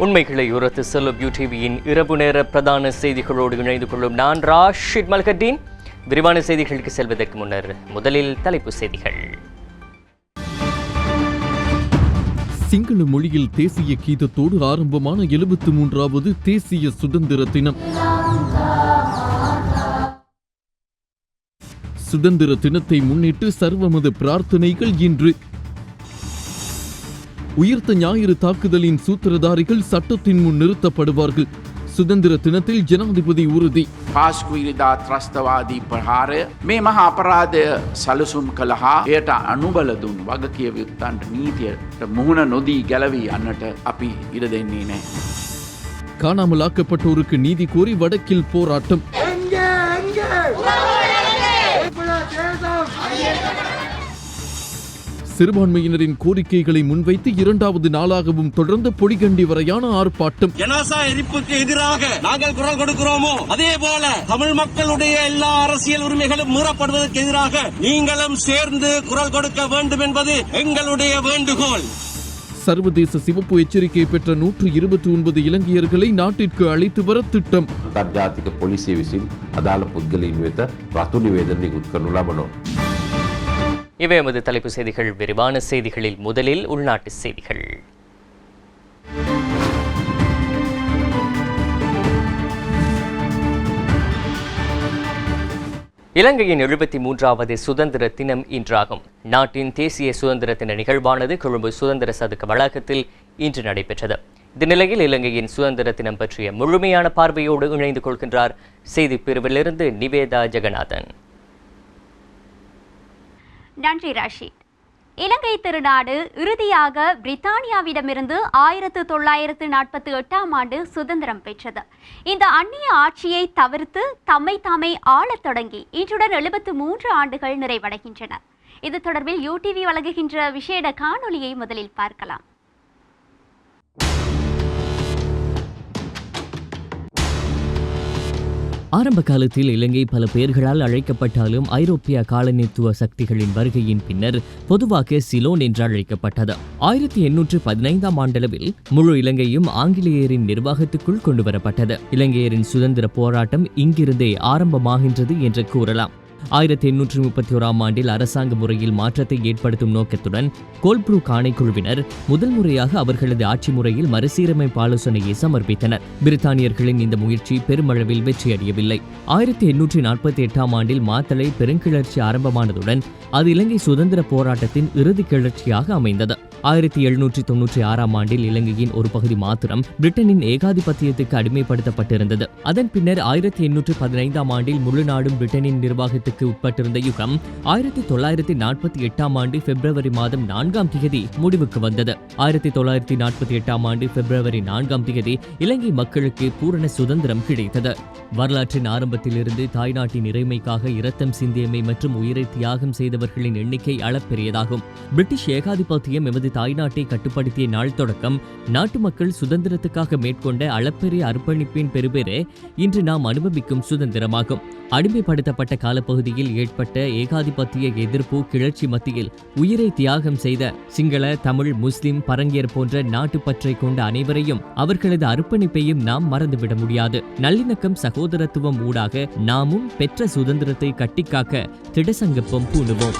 உண்மைகளை உரத்து செல்லும் யூடிவியின் இரவு நேர பிரதான செய்திகளோடு இணைந்து கொள்ளும் நான் ராஷித் மல்கத்தீன். விரிவான செய்திகளுக்கு செல்வதற்கு முன்னர் முதலில் தலைப்புச் செய்திகள். சிங்கள மொழியில் தேசிய கீதத்தோடு ஆரம்பமான 73வது தேசிய சுதந்திர தினம். சுதந்திர தினத்தை முன்னிட்டு சர்வமத பிரார்த்தனைகள் இன்று. உயிர்த்த ஞாயிறு தாக்குதலின் சூத்திரதாரிகள் சட்டத்தின் முன் நிறுத்தப்படுவார்கள். சுதந்திர தினத்தில் ஜனாதிபதி உறுதி. පාස්කුවිරිදා ත්‍රස්තවාදී ප්‍රහාරය මේ මහා අපරාධය සැලසුම් කළහා එයට අනුබල දුන් වගකිය යුත්තන්ට නීතියට මුහුණ නොදී ගැලවී යන්නට අපි ඉඩ දෙන්නේ නැහැ. காணாமலாக்கப்பட்டோருக்கு நீதி கோரி வடக்கில் போராட்டம். சிறுபான்மையினரின் கோரிக்கைகளை முன்வைத்து 2வது நாளாகவும் தொடர்ந்த பொடிகண்டி வரையான ஆர்ப்பாட்டம். ஜனாசா எரிப்புக்கு எதிராக நாங்கள் குரல் கொடுக்கிறோமோ அதே போல தமிழ் மக்களுடைய எல்லா அரசியல் உரிமைகளும் மீறப்படுவதற்கு எதிராக நீங்களும் சேர்ந்து குரல் கொடுக்க வேண்டும் என்பது எங்களுடைய வேண்டுகோள். சர்வதேச சிவப்பு எச்சரிக்கை பெற்ற 129 இலங்கையர்களை நாட்டிற்கு அழைத்து வர திட்டம். අන්තර්ජාතික පොලිසිය විසින් අදාළ පුද්ගලයන් වෙත රතු නිවේදන නිකුත් කරනු ලබනවා. இவை எமது தலைப்பு செய்திகள். விரிவான செய்திகளில் முதலில் உள்நாட்டு செய்திகள். இலங்கையின் 73வது சுதந்திர தினம் இன்றாகும். நாட்டின் தேசிய சுதந்திர தின நிகழ்வானது கொழும்பு சுதந்திர சதுக்க வளாகத்தில் இன்று நடைபெற்றது. இந்த நிலையில் இலங்கையின் சுதந்திர தினம் பற்றிய முழுமையான பார்வையோடு இணைந்து கொள்கின்றார் செய்திப் பிரிவிலிருந்து நிவேதா ஜெகநாதன். நன்றி ராஷித். இலங்கை திருநாடு இறுதியாக பிரித்தானியாவிடமிருந்து 1948ஆம் ஆண்டு சுதந்திரம் பெற்றது. இந்த அந்நிய ஆட்சியை தவிர்த்து தம்மை தாமே ஆளத் தொடங்கி இன்றுடன் 73 ஆண்டுகள் நிறைவடைகின்றன. இது தொடர்பில் யூடிவி வழங்குகின்ற விசேட காணொலியை முதலில் பார்க்கலாம். ஆரம்ப காலத்தில் இலங்கை பல பெயர்களால் அழைக்கப்பட்டாலும் ஐரோப்பிய காலனித்துவ சக்திகளின் வருகையின் பின்னர் பொதுவாக சிலோன் என்று அழைக்கப்பட்டது. 1815ஆம் ஆண்டளவில் முழு இலங்கையும் ஆங்கிலேயரின் நிர்வாகத்துக்குள் கொண்டுவரப்பட்டது. இலங்கையரின் சுதந்திர போராட்டம் இங்கிருந்தே ஆரம்பமாகின்றது என்று கூறலாம். 1831ஆம் ஆண்டில் அரசாங்க முறையில் மாற்றத்தை ஏற்படுத்தும் நோக்கத்துடன் கோல்ப்ரூக் ஆணைக்குழுவினர் முதல் முறையாக அவர்களது ஆட்சி முறையில் மறுசீரமைப்பு ஆலோசனையை சமர்ப்பித்தனர். பிரித்தானியர்களின் இந்த முயற்சி பெருமளவில் வெற்றியடையவில்லை. 1848ஆம் ஆண்டில் மாத்தளை பெருங்கிளர்ச்சி ஆரம்பமானதுடன் அது இலங்கை சுதந்திர போராட்டத்தின் இறுதி கிளர்ச்சியாக அமைந்தது. 1796ஆம் ஆண்டில் இலங்கையின் ஒரு பகுதி மாத்திரம் பிரிட்டனின் ஏகாதிபத்தியத்துக்கு அடிமைப்படுத்தப்பட்டிருந்தது. அதன் பின்னர் 1815ஆம் ஆண்டில் முழு நாடும் பிரிட்டனின் நிர்வாகத்துக்கு உட்பட்டிருந்த யுகம் 1948ஆம் ஆண்டு பிப்ரவரி மாதம் 4ஆம் தேதி முடிவுக்கு வந்தது. 1948ஆம் ஆண்டு பிப்ரவரி 4ஆம் தேதி இலங்கை மக்களுக்கு பூரண சுதந்திரம் கிடைத்தது. வரலாற்றின் ஆரம்பத்திலிருந்து தாய்நாட்டின் இறைமைக்காக இரத்தம் சிந்தியமை மற்றும் உயிரை தியாகம் செய்தவர்களின் எண்ணிக்கை அளப்பெரியதாகும். பிரிட்டிஷ் ஏகாதிபத்தியம் எமது தாய்நாட்டை கட்டுப்படுத்திய நாள் தொடக்கம் நாட்டு மக்கள் சுதந்திரத்துக்காக மேற்கொண்ட அளப்பெரிய அர்ப்பணிப்பின் பெருபேறு இன்று நாம் அனுபவிக்கும் சுதந்திரமாகும். அடிமைப்படுத்தப்பட்ட காலப்பகுதியில் ஏற்பட்ட ஏகாதிபத்திய எதிர்ப்பு கிளர்ச்சி மத்தியில் உயிரை தியாகம் செய்த சிங்கள, தமிழ், முஸ்லிம், பரங்கியர் போன்ற நாட்டுப்பற்றை கொண்ட அனைவரையும் அவர்களது அர்ப்பணிப்பையும் நாம் மறந்துவிட முடியாது. நல்லிணக்கம், சகோதரத்துவம் ஊடாக நாமும் பெற்ற சுதந்திரத்தை கட்டிக்காக்க திடசங்கப்பம் பூணுவோம்.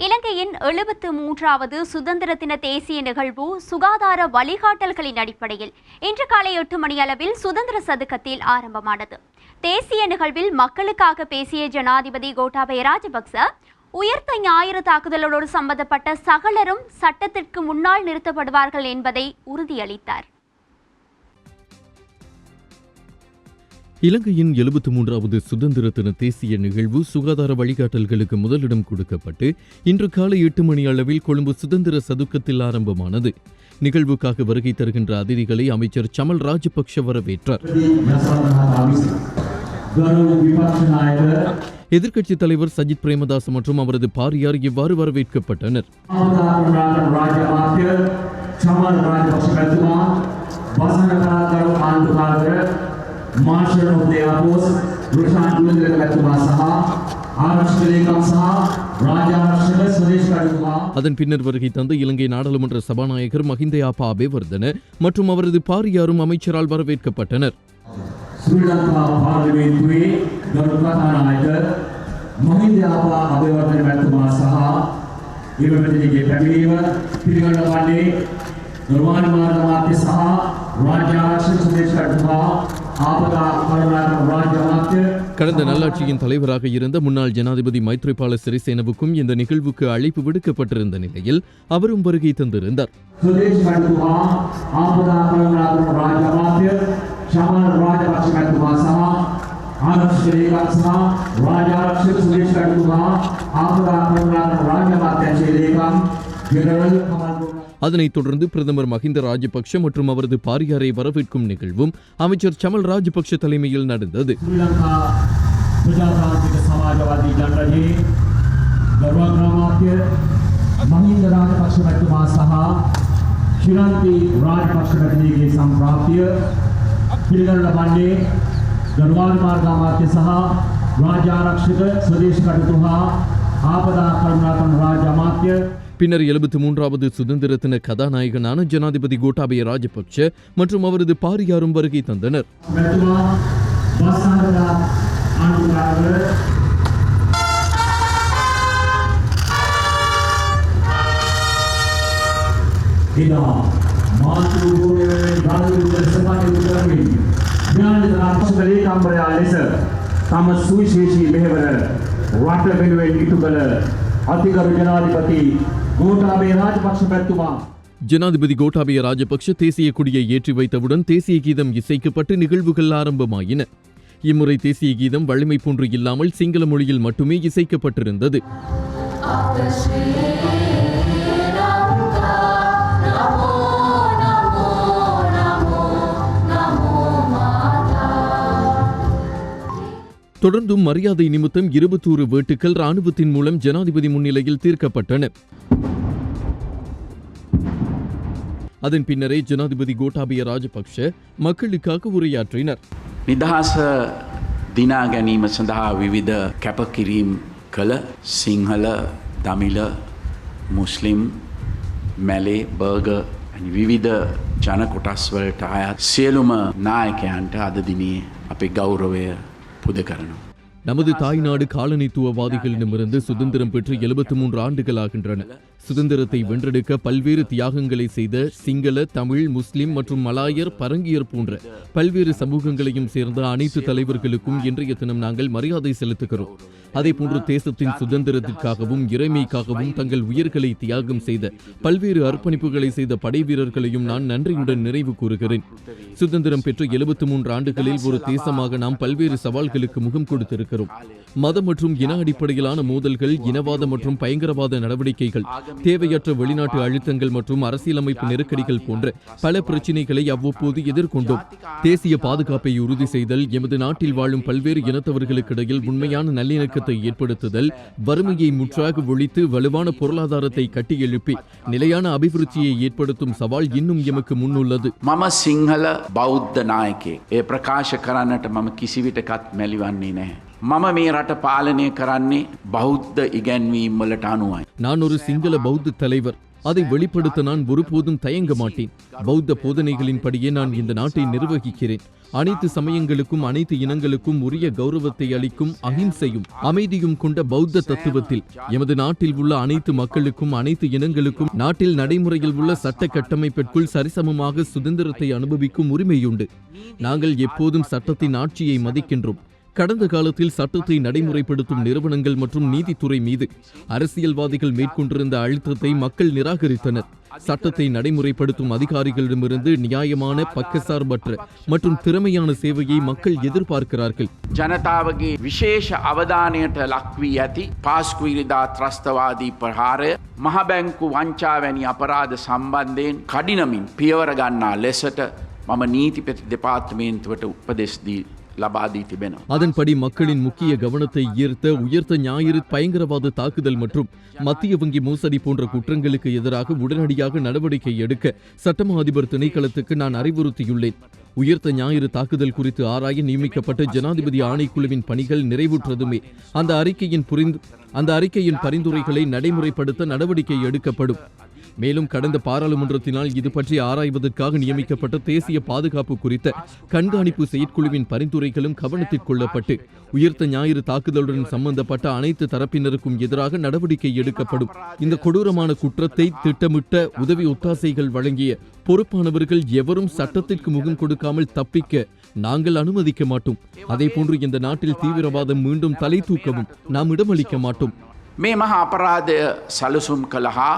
இலங்கையின் 73வது சுதந்திர தின தேசிய நிகழ்வு சுகாதார வழிகாட்டல்களின் அடிப்படையில் இன்று காலை 8 மணி அளவில் சுதந்திர சதுக்கத்தில் ஆரம்பமானது. தேசிய நிகழ்வில் மக்களுக்காக பேசிய ஜனாதிபதி கோட்டாபய ராஜபக்ச உயிர்த்த ஞாயிறு தாக்குதலோடு சம்பந்தப்பட்ட சகலரும் சட்டத்திற்கு முன்னால் நிறுத்தப்படுவார்கள் என்பதை உறுதியளித்தார். இலங்கையின் 73வது சுதந்திர தின தேசிய நிகழ்வு சுகாதார வழிகாட்டல்களுக்கு முதலிடம் கொடுக்கப்பட்டு இன்று காலை 8 மணி அளவில் கொழும்பு சுதந்திர சதுக்கத்தில் ஆரம்பமானது. நிகழ்வுக்காக வருகை தருகின்ற அதிதிகளை அமைச்சர் சமல் ராஜபக்ஷ வரவேற்றார். எதிர்க்கட்சித் தலைவர் சஜித் பிரேமதாஸ் மற்றும் அவரது பாரியார் இவ்வாறு வரவேற்கப்பட்டனர். அதன் பின்னர் வருகை தந்து இலங்கை நாடாளுமன்ற சபாநாயகர் மஹிந்த யாப்பா அபேவர்தன மற்றும் அவரது பாரியாரும் அமைச்சரால் வரவேற்கப்பட்டனர். ஸ்ரீலங்கா பார்லிமென்ட்டுවේ ගරු කතානායක මහින්ද යාපා අබේවර්ධන මැතිතුමා සහ ඉවපතිගේ පැමිණීම පිළිගන්න වන්නේ ගරුවානි මාර්ග අමාත්‍ය සහ රාජ්‍ය ආරක්ෂක සුදේශකතුමා ආපදා කරුණාකර රාජ්‍ය අමාත්‍ය. கடந்த நல்லாட்சியின் தலைவராக இருந்த முன்னாள் ஜனாதிபதி மைத்ரிபால சிறிசேனவுக்கும் இந்த நிகழ்வுக்கு அழைப்பு விடுக்கப்பட்டிருந்த நிலையில் அவரும் வருகை தந்திருந்தார். සුදේශකතුමා ආපදා කරුණාකර රාජ්‍ය අමාත්‍ය ශාමල් රාජපක්ෂ මැතිතුමා සහ ආරක්ෂක ලේකම් සහ රාජ්‍ය ආරක්ෂක සුදේශකතුමා ආපදා කරුණාකර රාජ්‍ය අමාත්‍යාංශයේ ලේකම් ජෙනරල් කමල්. அதனைத் தொடர்ந்து பிரதமர் மஹிந்த ராஜபக்ஷ மற்றும் அவரது பாரியாரை வரவேற்கும் நிகழ்வும் அமைச்சர் சமல் ராஜபக்ஷ தலைமையில் நடந்தது. ஸ்ரீலங்கா பிரஜாதாந்திரிக சமாஜவாதி ஜனரஜே கர்வக்ரமாத்ய மஹிந்த ராஜபக்ஷ மැතිතුමා සහ ශිරන්ති රාජපක්ෂ මැතිණියගේ සම්ප්‍රාප්තිය පිළිගනු ලබන්නේ ගරුවානි මාර්ග අමාත්‍ය සහ රාජ්‍ය ආරක්ෂක ස්වදේශ කටයුතුහා ආපදා කරුණාකර රාජ්‍ය අමාත්‍ය. பின்னர் 73வது சுதந்திர தின கதாநாயகனான ஜனாதிபதி கோட்டாபய ராஜபக்ஷ மற்றும் அவரது பாரியாரும் வருகை தந்தனர். තම සුවිශේෂී මෙහෙවර රට වෙනුවෙන් ඉටු කළ අතිගරු ජනාධිපති கோட்டாபய ராஜபக்ஷ மැතිතුමා. ஜனாதிபதி கோட்டாபய ராஜபக்ஷ தேசிய கொடியை ஏற்றி வைத்தவுடன் தேசிய கீதம் இசைக்கப்பட்டு நிகழ்வுகள் ஆரம்பமாயின. இம்முறை தேசிய கீதம் வலிமை போன்று இல்லாமல் சிங்கள மொழியில் மட்டுமே இசைக்கப்பட்டிருந்தது. தொடர்ந்தும் மரியாதை நிமித்தம் 21 வேட்டுக்கள் ராணுவத்தின் மூலம் ஜனாதிபதி முன்னிலையில் தீர்க்கப்பட்டன. அதன் பின்னரே ஜனாதிபதி கோட்டாபய ராஜபக்ஷ மக்களுக்காக உரையாற்றினர். නිදහස දිනා ගැනීම සඳහා විවිධ කැපකිරීම් කළ සිංහල දමිල මුස්ලිම් මැලේ බර්ග විවිධ ජන කොටස්වලට අයත් සියලුම නායකයන්ට අද දිනේ අපේ ගෞරවය පුද කරනවා. நமது தாய்நாடு காலனித்துவவாதிகளிடமிருந்து சுதந்திரம் பெற்று 73 ஆண்டுகளாகின்றன. சுதந்திரத்தை வென்றெடுக்க பல்வேறு தியாகங்களை செய்த சிங்கள, தமிழ், முஸ்லிம் மற்றும் மலாயர், பரங்கியர் போன்ற பல்வேறு சமூகங்களையும் சேர்ந்த அனைத்து தலைவர்களுக்கும் இன்றைய தினம் நாங்கள் மரியாதை செலுத்துகிறோம். அதேபோன்று தேசத்தின் சுதந்திரத்திற்காகவும் இறைமைக்காகவும் தங்கள் உயிர்களை தியாகம் செய்த பல்வேறு அர்ப்பணிப்புகளை செய்த படை வீரர்களையும் நான் நன்றியுடன் நினைவு கூறுகிறேன். சுதந்திரம் பெற்ற 73 ஆண்டுகளில் ஒரு தேசமாக நாம் பல்வேறு சவால்களுக்கு முகம் கொடுத்திருக்கிறோம். மதம் மற்றும் இன அடிப்படையிலான மோதல்கள், இனவாத மற்றும் பயங்கரவாத நடவடிக்கைகள், தேவையற்ற வெளிநாட்டு அழுத்தங்கள் மற்றும் அரசியலமைப்பு நெருக்கடிகள் போன்ற பல பிரச்சினைகளை அவ்வப்போது எதிர்கொண்டோம். தேசிய பாதுகாப்பை உறுதி செய்தல், எமது நாட்டில் வாழும் பல்வேறு இனத்தவர்களுக்கிடையில் உண்மையான நல்லிணக்கத்தை ஏற்படுத்துதல், வறுமையை முற்றாக ஒழித்து வலுவான பொருளாதாரத்தை கட்டியெழுப்பி நிலையான அபிவிருத்தியை ஏற்படுத்தும் சவால் இன்னும் எமக்கு முன்னுள்ளது. මම සිංහල බෞද්ධ නායකයෙක්. ඒ ප්‍රකාශ කරන්නට මම කිසිවිටකත් මැලිවන්නේ නැහැ. මම මේ රට පාලනය කරන්නේ බෞද්ධ ඉගැන්වීම් වලට අනුවයි. நான் ஒரு சிங்கள பௌத்த தலைவர். அதை வெளிப்படுத்த நான் ஒருபோதும் தயங்க மாட்டேன். பௌத்த போதனைகளின்படியே நான் இந்த நாட்டை நிர்வகிக்கிறேன். அனைத்து சமயங்களுக்கும் அனைத்து இனங்களுக்கும் உரிய கௌரவத்தை அளிக்கும் அகிம்சையும் அமைதியும் கொண்ட பௌத்த தத்துவத்தில் எமது நாட்டில் உள்ள அனைத்து மக்களுக்கும் அனைத்து இனங்களுக்கும் நாட்டில் நடைமுறையில் உள்ள சட்ட கட்டமைப்பிற்குள் சரிசமமாக சுதந்திரத்தை அனுபவிக்கும் உரிமையுண்டு. நாங்கள் எப்போதும் சட்டத்தின் ஆட்சியை மதிக்கின்றோம். கடந்த காலத்தில் சட்டத்தை நடைமுறைப்படுத்தும் நிறுவனங்கள் மற்றும் நீதித்துறை மீது அரசியல்வாதிகள் மேற்கொண்டிருந்த அழுத்தத்தை மக்கள் நிராகரித்தனர். சட்டத்தை நடைமுறைப்படுத்தும் அதிகாரிகளிடமிருந்து நியாயமான, பக்கசார்பற்ற மற்றும் திறமையான சேவையை மக்கள் எதிர்பார்க்கிறார்கள். ජනතාවගේ විශේෂ අවධානයට ලක්වී ඇති පාස්කුවිරිදා ත්‍රස්තවාදී ප්‍රහාරය මහ බැංකු වංචාවැනි අපරාධ සම්බන්ධයෙන් කඩිනමින් පියවර ගන්නා ලෙසට මම නීති දෙපාර්තමේන්තුවට උපදෙස් දී ලබා දී තිබෙනවා. அதன்படி மக்களின் முக்கிய கவனத்தை ஈர்த்த உயிர்த்த ஞாயிறு பயங்கரவாத தாக்குதல் மற்றும் மத்திய வங்கி மோசடி போன்ற குற்றங்களுக்கு எதிராக உடனடியாக நடவடிக்கை எடுக்க சட்டமா அதிபர் திணைக்களத்துக்கு நான் அறிவுறுத்தியுள்ளேன். உயிர்த்த ஞாயிறு தாக்குதல் குறித்து ஆராய நியமிக்கப்பட்ட ஜனாதிபதி ஆணைக்குழுவின் பணிகள் நிறைவுற்றதுமே அந்த அறிக்கையின் பரிந்துரைகளை நடைமுறைப்படுத்த நடவடிக்கை எடுக்கப்படும். மேலும் கடந்த பாராளுமன்றத்தினால் இது பற்றி ஆராய்வதற்காக நியமிக்கப்பட்ட தேசிய பாதுகாப்பு குறித்த கண்காணிப்பு செயற்குழுவின் பரிந்துரைகளும் கவனத்தில் கொள்ளப்பட்டு உயிர்த்த ஞாயிறு தாக்குதலுடன் சம்பந்தப்பட்ட அனைத்து தரப்பினருக்கும் எதிராக நடவடிக்கை எடுக்கப்படும். இந்த கொடூரமான குற்றத்தை திட்டமிட்ட உதவி ஒத்தாசைகள் வழங்கிய பொறுப்பானவர்கள் எவரும் சட்டத்திற்கு முகம் கொடுக்காமல் தப்பிக்க நாங்கள் அனுமதிக்க மாட்டோம். அதேபோன்று இந்த நாட்டில் தீவிரவாதம் மீண்டும் தலை தூக்கவும் நாம் இடமளிக்க மாட்டோம். මේ මහා අපරාධය සැලසුම් කළහා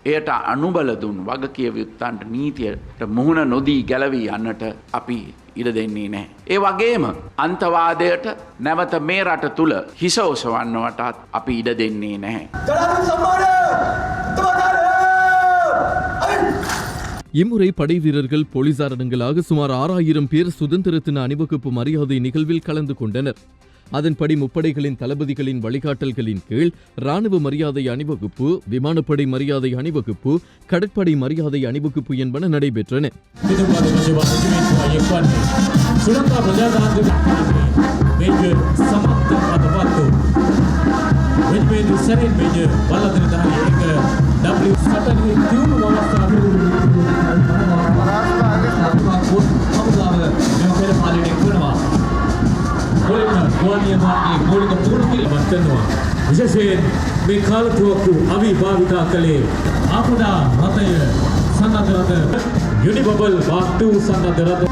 එයට අනුබල දුන් වගකිය යුත්තන්ට නීතියට මුහුණ නොදී ගැලවී යන්නට අපි ඉඩ දෙන්නේ නැහැ. ඒ වගේම අන්තවාදයට නැවත මේ රට තුල හිස ඔසවන්නවටත් අපි ඉඩ දෙන්නේ නැහැ. இம்முறை படை வீரர்கள் போலீசார் அடங்கலாக சுமார் 6000 பேர் சுதந்திர தின அணிவகுப்பு மரியாதை நிகழ்வில் கலந்து கொண்டனர். அதன்படி முப்படைகளின் தளபதிகளின் வழிகாட்டல்களின் கீழ் ராணுவ மரியாதை அணிவகுப்பு, விமானப்படை மரியாதை அணிவகுப்பு, கடற்படை மரியாதை அணிவகுப்பு என்பன நடைபெற்றன. විශේෂයෙන් මේ කාලතුවක්කු අවි භාවිතා කළේ ආපදා රථය සන්නද්ධ රථ යුනිබබල් මාක් 2 සන්නද්ධ රථ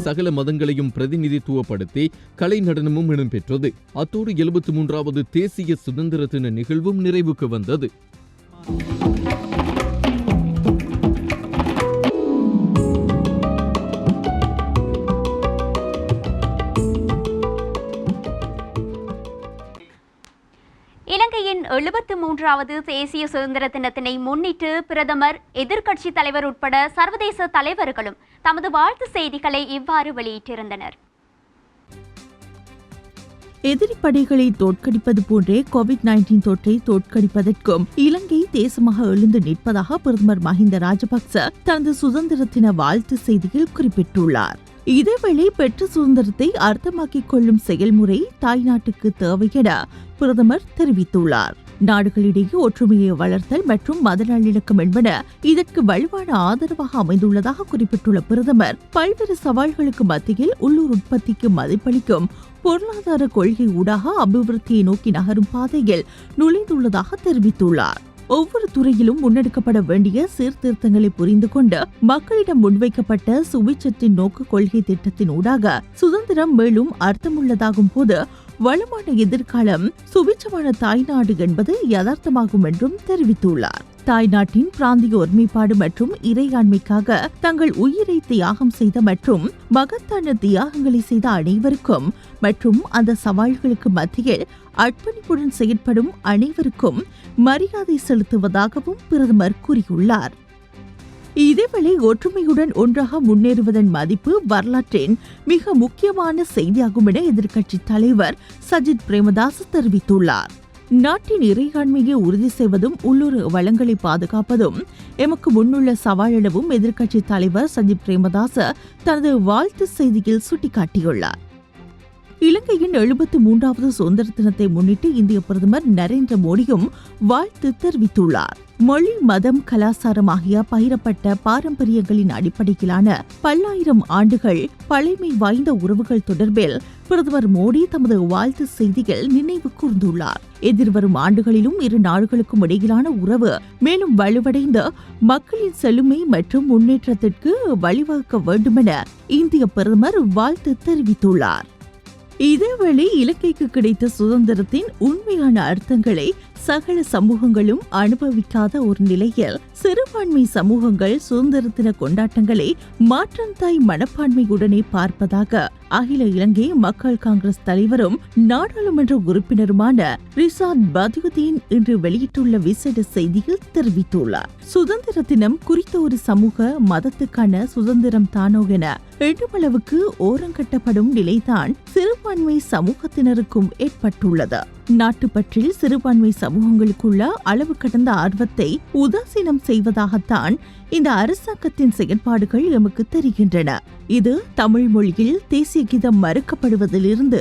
சகல மதங்களையும் பிரதிநிதித்துவப்படுத்தி கலை நடனமும் இடம்பெற்றது. அத்தோடு 73வது தேசிய சுதந்திர தின நிகழ்வும் நிறைவுக்கு வந்தது. இலங்கையின் 73வது தேசிய சுதந்திர தினத்தினை முன்னிட்டு பிரதமர், எதிர்க்கட்சி தலைவர் உட்பட சர்வதேச தலைவர்களும் தமது வாழ்த்து செய்திகளை இவ்வாறு வெளியிட்டிருந்தனர். எதிரி படைகளை தோற்கடிப்பது போன்றே கோவிட்-19 தொற்றை தோற்கடிப்பதற்கும் இலங்கை தேசமாக எழுந்து நிற்பதாக பிரதமர் மஹிந்த ராஜபக்ச தனது சுதந்திர தின வாழ்த்து செய்தியில் குறிப்பிட்டுள்ளார். இதேவேளை பெற்ற சுதந்திரத்தை அர்த்தமாக்கிக் கொள்ளும் செயல்முறை தாய்நாட்டுக்கு தேவை என பிரதமர் தெரிவித்துள்ளார். நாடுகளிடையே ஒற்றுமையை வளர்த்தல் மற்றும் மத நல்லிணக்கம் என்பன இதற்கு வலுவான ஆதரவாக அமைந்துள்ளதாக குறிப்பிட்டுள்ள பிரதமர், பல்வேறு சவால்களுக்கு மத்தியில் உள்ளூர் உற்பத்திக்கு மதிப்பளிக்கும் பொருளாதார கொள்கை ஊடாக அபிவிருத்தியை நோக்கி நகரும் பாதையில் நுழைந்துள்ளதாக தெரிவித்துள்ளார். ஒவ்வொரு துறையிலும் முன்னெடுக்கப்பட வேண்டிய சீர்திருத்தங்களை புரிந்து கொண்டு மக்களிடம் முன்வைக்கப்பட்ட சுவிட்சத்தின் நோக்கு கொள்கை திட்டத்தின் ஊடாக சுதந்திரம் மேலும் அர்த்தமுள்ளதாகும் போது வளமான எதிர்காலம் சுபிட்சமான தாய்நாடு என்பது யதார்த்தமாகும் என்றும் தெரிவித்துள்ளார். தாய்நாட்டின் பிராந்திய ஒருமைப்பாடு மற்றும் இறையாண்மைக்காக தங்கள் உயிரை தியாகம் செய்த மற்றும் மகத்தான தியாகங்களை செய்த அனைவருக்கும் மற்றும் அந்த சவால்களுக்கு மத்தியில் அர்ப்பணிப்புடன் செயற்படும் அனைவருக்கும் மரியாதை செலுத்துவதாகவும் பிரதமர் கூறியுள்ளார். இதேவேளை ஒற்றுமையுடன் ஒன்றாக முன்னேறுவதன் மதிப்பு வரலாற்றின் மிக முக்கியமான செய்தியாகும் என எதிர்க்கட்சித் தலைவர் சஜித் பிரேமதாச தெரிவித்துள்ளார். நாட்டின் இறையாண்மையை உறுதி செய்வதும் உள்ளூர் வளங்களை பாதுகாப்பதும் எமக்கு முன்னுள்ள சவால் எனவும் எதிர்க்கட்சித் தலைவர் சஜித் பிரேமதாச தனது வாழ்த்து செய்தியில் சுட்டிக்காட்டியுள்ளார். இலங்கையின் 73வது சுதந்திர தினத்தை முன்னிட்டு இந்திய பிரதமர் நரேந்திர மோடியும் வாழ்த்து தெரிவித்துள்ளார். மொழி, மதம், கலாச்சாரம் ஆகிய பகிரப்பட்ட பாரம்பரியங்களின் அடிப்படையிலான பல்லாயிரம் ஆண்டுகள் பழமை வாய்ந்த உறவுகள் தொடர்பில் பிரதமர் மோடி தமது வாழ்த்து செய்தியில் நினைவு கூர்ந்துள்ளார். எதிர்வரும் ஆண்டுகளிலும் இரு நாடுகளுக்கும் இடையிலான உறவு மேலும் வலுவடைந்து மக்களின் செழுமை மற்றும் முன்னேற்றத்திற்கு வழிவகுக்க வேண்டுமென இந்திய பிரதமர் வாழ்த்து தெரிவித்துள்ளார். இதேவேளை இலங்கைக்கு கிடைத்த சுதந்திரத்தின் உண்மையான அர்த்தங்களை சகல சமூகங்களும் அனுபவிக்காத ஒரு நிலையில் சிறுபான்மை சமூகங்கள் சுதந்திர தின கொண்டாட்டங்களை மாற்றந்தாய் மனப்பான்மையுடனே பார்ப்பதாக அகில இலங்கை மக்கள் காங்கிரஸ் தலைவரும் நாடாளுமன்ற உறுப்பினருமான ரிசாத் பதியுதீன் இன்று வெளியிட்டுள்ள விசேட செய்தியில் தெரிவித்துள்ளார். சுதந்திர தினம் குறித்த ஒரு சமூக மதத்துக்கான சுதந்திரம் தானோ என எண்ணுமளவுக்கு ஓரங்கட்டப்படும் நிலைதான் சிறுபான்மை சமூகத்தினருக்கும் ஏற்பட்டுள்ளது. நாட்டுப்பற்றில் சிறுபான்மை சமூகங்களுக்குள்ள அளவு கடந்த ஆர்வத்தை உதாசீனம் செய்வதாகத்தான் இந்த அரசாங்கத்தின் செயல்பாடுகள் எமக்கு தெரிகின்றன. இது தமிழ் மொழியில் தேசிய கீதம் மறுக்கப்படுவதிலிருந்து